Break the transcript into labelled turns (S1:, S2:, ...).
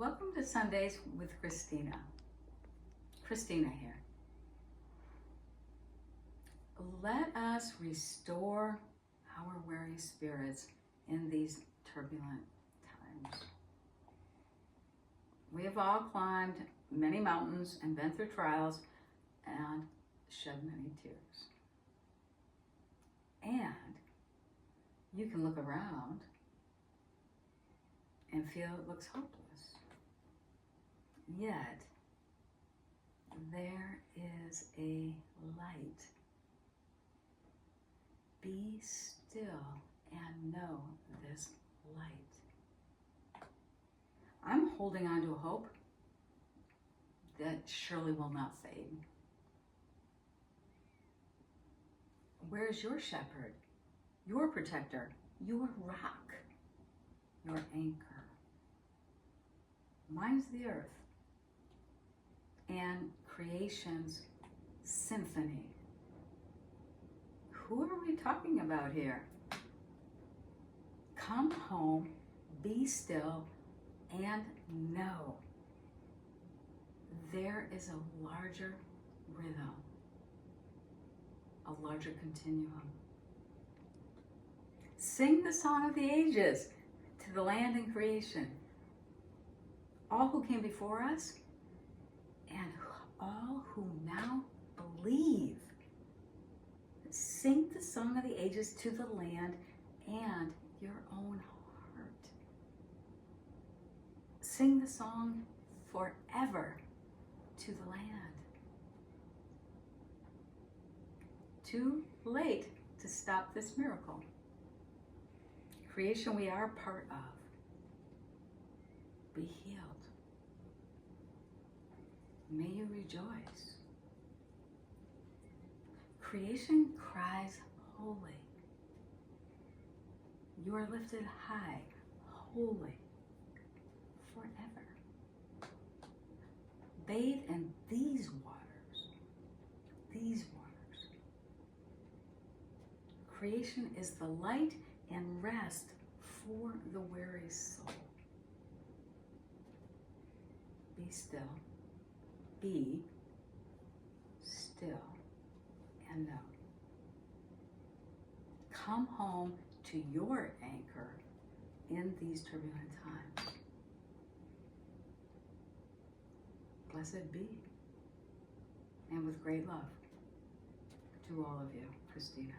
S1: Welcome to Sundays with Christina. Christina here. Let us restore our weary spirits in these turbulent times. We have all climbed many mountains and been through trials and shed many tears. And you can look around and feel it looks hopeless. Yet, there is a light. Be still and know this light. I'm holding on to a hope that surely will not fade. Where's your shepherd, your protector, your rock, your anchor? Mine's the earth and creation's symphony. Who are we talking about here? Come home, be still, and know there is a larger rhythm, a larger continuum. Sing the song of the ages to the land and creation. All who came before us and all who now believe. Sing the song of the ages to the land and your own heart. Sing the song forever to the land. Too late to stop this miracle. Creation we are part of. Be healed. May you rejoice. Creation cries holy. You are lifted high, holy, forever. Bathe in these waters, these waters. Creation is the light and rest for the weary soul. Be still. Be still and know. Come home to your anchor in these turbulent times. Blessed be, and with great love to all of you, Christina.